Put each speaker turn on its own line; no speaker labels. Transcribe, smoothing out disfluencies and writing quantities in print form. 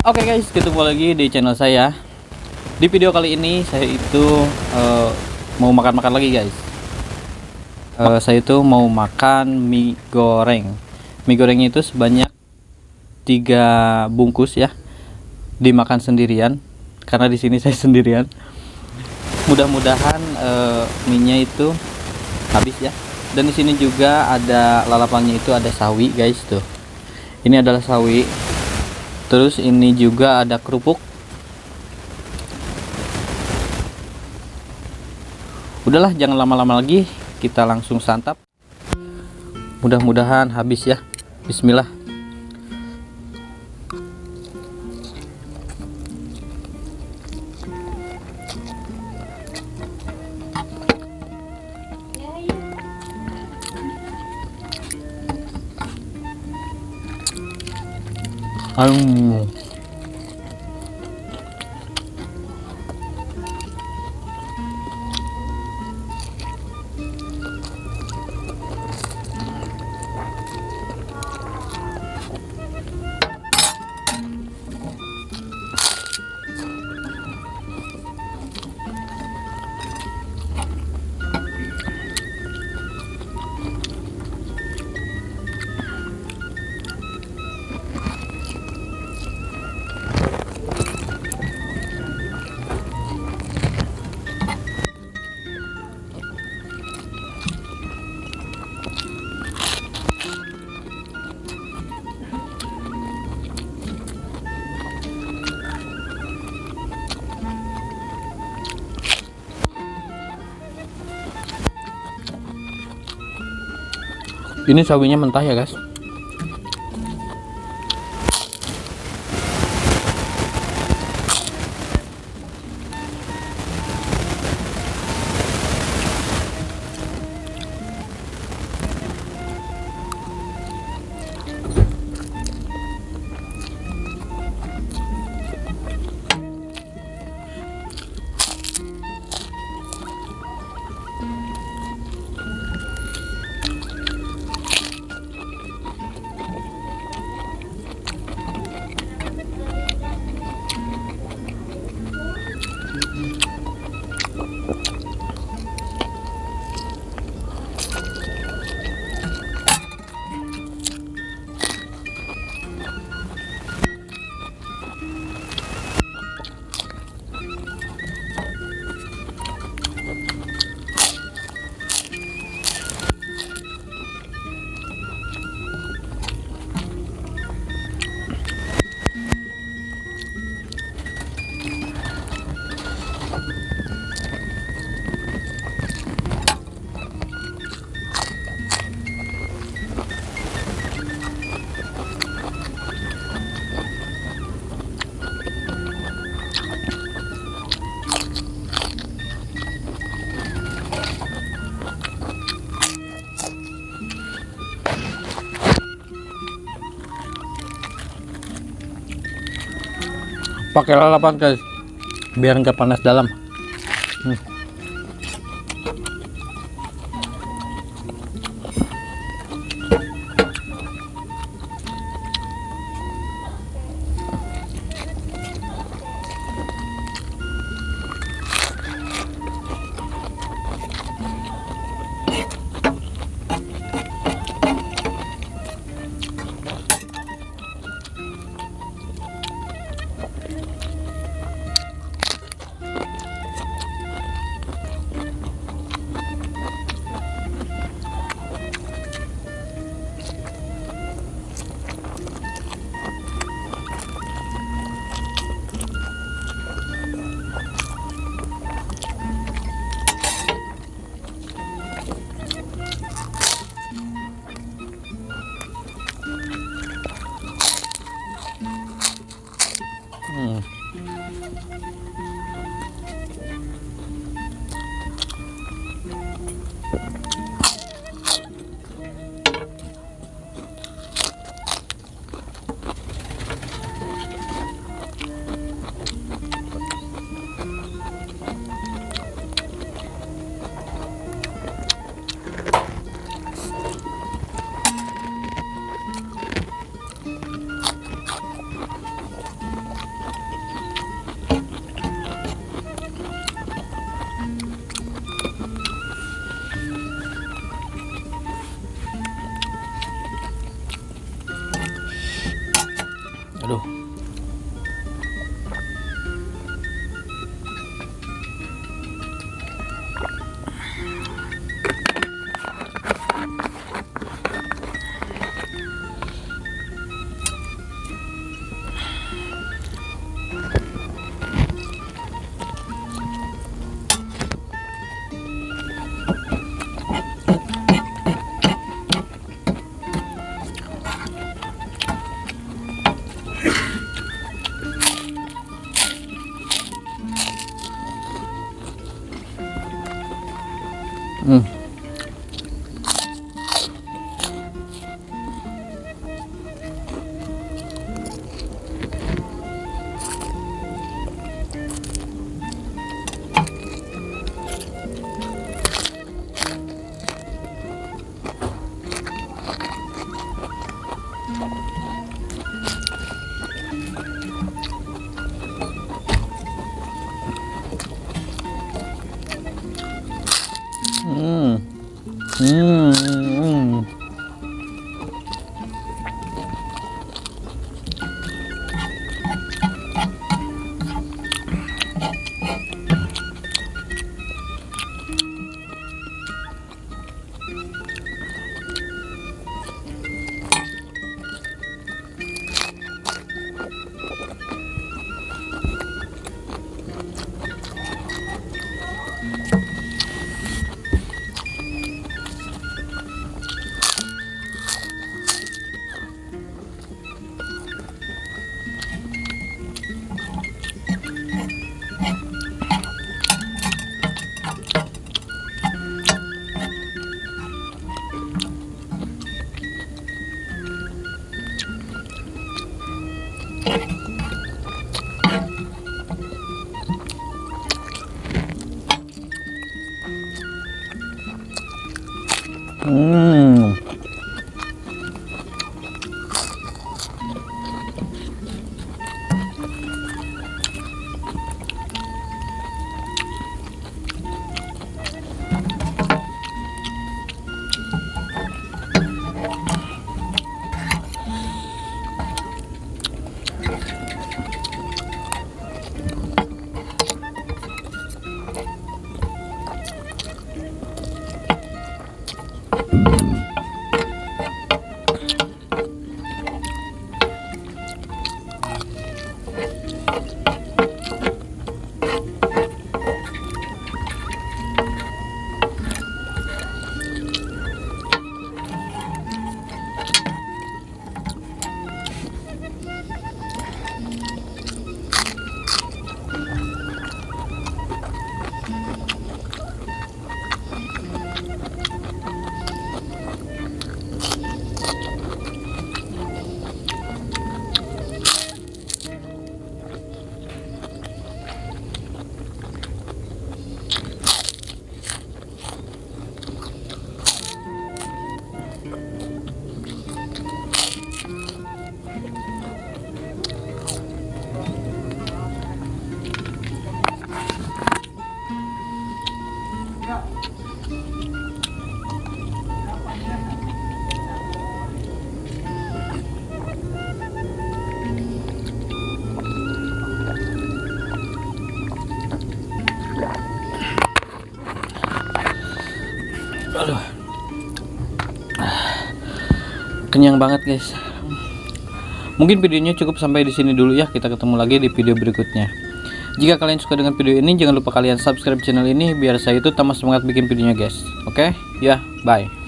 Oke guys, ketemu lagi di channel saya. Di video kali ini saya itu mau makan-makan lagi guys. Saya itu mau makan mie goreng. Mie goreng itu sebanyak 3 bungkus ya. Dimakan sendirian karena di sini saya sendirian. Mudah-mudahan mie-nya itu habis ya. Dan di sini juga ada lalapannya, itu ada sawi guys tuh. Ini adalah sawi. Terus ini juga ada kerupuk. Udahlah, jangan lama-lama lagi, kita langsung santap. Mudah-mudahan habis ya. Bismillah. Ini sawinya mentah ya guys. Pakai lalapan guys, biar nggak panas dalam. Hmm. Hmm. Hmm. Hmm. Aduh. Kenyang banget, guys. Mungkin videonya cukup sampai di sini dulu ya. Kita ketemu lagi di video berikutnya. Jika kalian suka dengan video ini, jangan lupa kalian subscribe channel ini biar saya itu tambah semangat bikin videonya, guys. Oke? Ya, bye.